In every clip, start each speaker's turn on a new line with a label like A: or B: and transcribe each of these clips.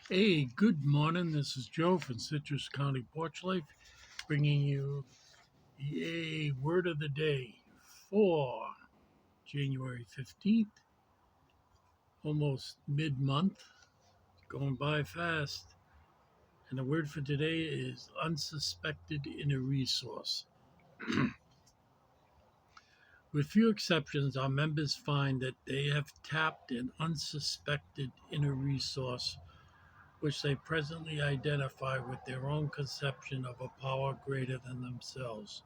A: Hey, good morning. This is Joe from Citrus County Porch Life, bringing you the word of the day for January 15th, almost mid month, going by fast. And the word for today is unsuspected inner resource. With few exceptions, our members find that they have tapped an unsuspected inner resource which they presently identify with their own conception of a power greater than themselves.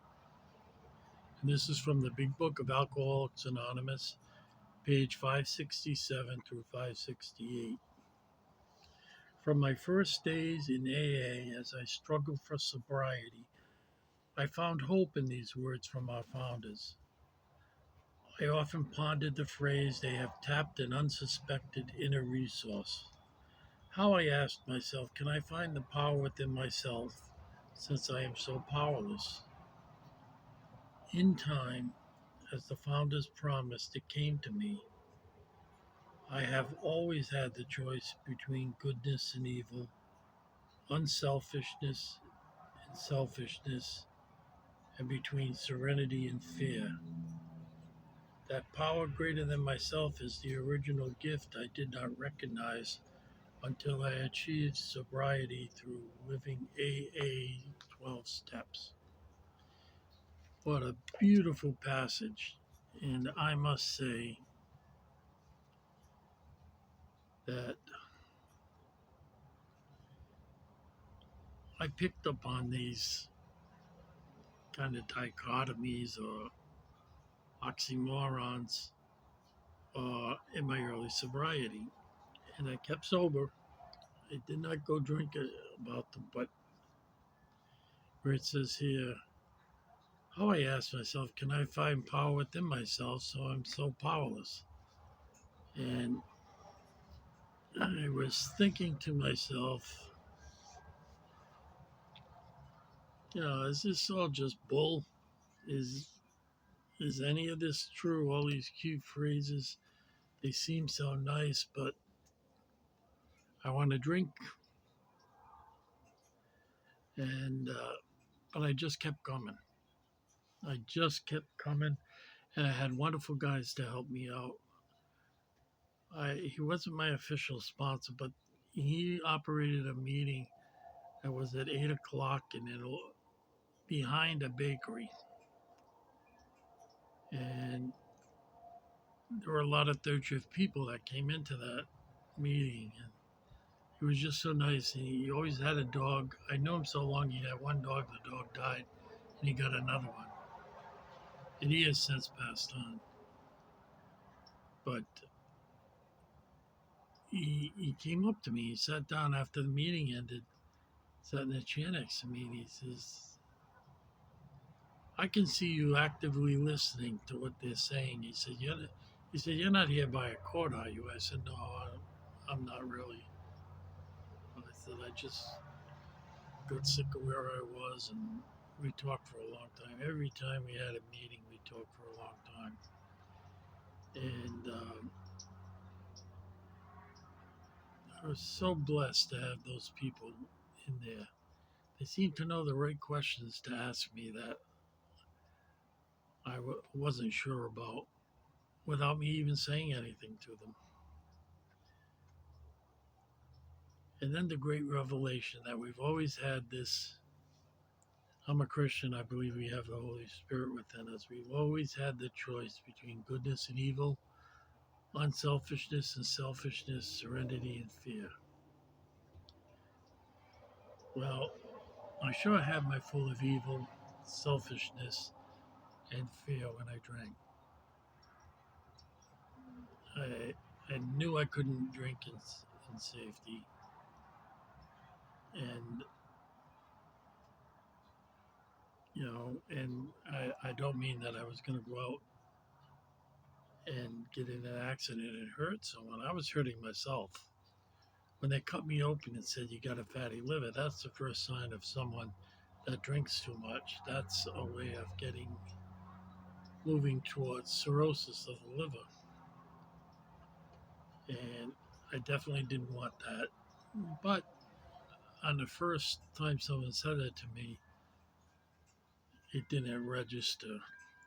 A: And this is from the Big Book of Alcoholics Anonymous, page 567 through 568. From my first days in AA as I struggled for sobriety, I found hope in these words from our founders. I often pondered the phrase, they have tapped an unsuspected inner resource. How, I asked myself, can I find the power within myself since I am so powerless? In time, as the founders promised, it came to me. I have always had the choice between goodness and evil, unselfishness and selfishness, and between serenity and fear. That power greater than myself is the original gift I did not recognize until I achieved sobriety through living AA 12 steps. What a beautiful passage. And I must say that I picked up on these kind of dichotomies or oxymorons in my early sobriety. And I kept sober. I did not go drink about them, but where it says here, how, I asked myself, can I find power within myself so I'm so powerless? And I was thinking to myself, is this all just bull? Is is any of this true? All these cute phrases, they seem so nice, but I want to drink. And but I just kept coming. I just kept coming, and I had wonderful guys to help me out. He wasn't my official sponsor, but he operated a meeting that was at 8 o'clock and it'll behind a bakery. And there were a lot of third shift people that came into that meeting. And he was just so nice. He always had a dog. I knew him so long, he had one dog, the dog died, and he got another one. And he has since passed on. But he came up to me. He sat down after the meeting ended, sat in the chair next to me, and he says, I can see you actively listening to what they're saying. You're not here by a court, are you? I said, no, I'm not really. I said, I just got sick of where I was, and we talked for a long time. Every time we had a meeting, we talked for a long time. And I was so blessed to have those people in there. They seemed to know the right questions to ask me that wasn't sure about without me even saying anything to them. And then the great revelation that we've always had this. I'm a Christian. I believe we have the Holy Spirit within us. We've always had the choice between goodness and evil, unselfishness and selfishness, serenity and fear. Well, I sure had my full of evil, selfishness, and fear when I drank. I knew I couldn't drink in safety. And, I don't mean that I was going to go out and get in an accident and hurt someone. I was hurting myself. When they cut me open and said, you got a fatty liver, that's the first sign of someone that drinks too much. That's a way of moving towards cirrhosis of the liver. And I definitely didn't want that. But on the first time someone said it to me, it didn't register.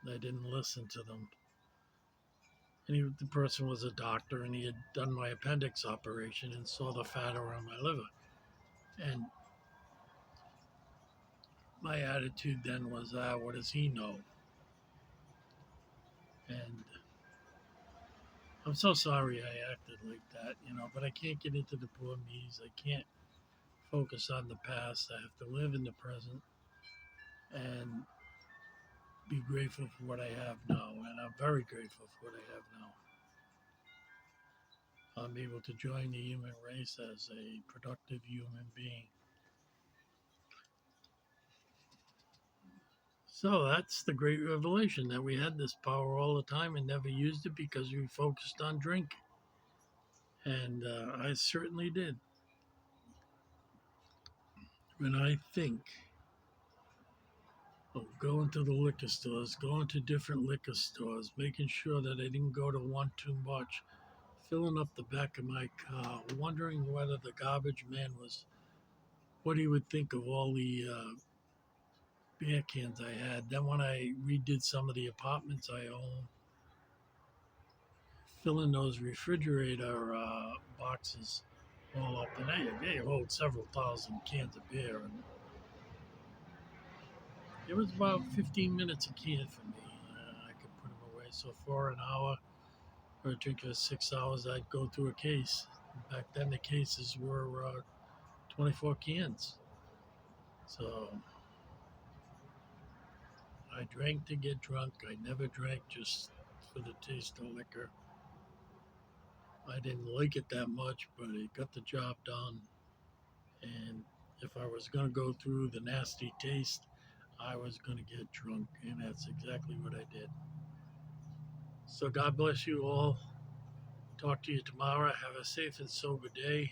A: I didn't listen to them. The person was a doctor, and he had done my appendix operation and saw the fat around my liver. And my attitude then was, what does he know? And I'm so sorry I acted like that, but I can't get into the poor me's. I can't focus on the past. I have to live in the present and be grateful for what I have now. And I'm very grateful for what I have now. I'm able to join the human race as a productive human being. So that's the great revelation, that we had this power all the time and never used it because we focused on drink. And I certainly did. When I think of going to the liquor stores, going to different liquor stores, making sure that I didn't go to one too much, filling up the back of my car, wondering whether the garbage man was, what he would think of all the beer cans I had. Then when I redid some of the apartments I own, filling those refrigerator boxes all up, and they hold several thousand cans of beer, and it was about 15 minutes a can for me. I could put them away. So for an hour, or a drink for 6 hours, I'd go through a case. Back then, the cases were 24 cans. So I drank to get drunk. I never drank just for the taste of liquor. I didn't like it that much, but it got the job done. And if I was going to go through the nasty taste, I was going to get drunk. And that's exactly what I did. So God bless you all. Talk to you tomorrow. Have a safe and sober day.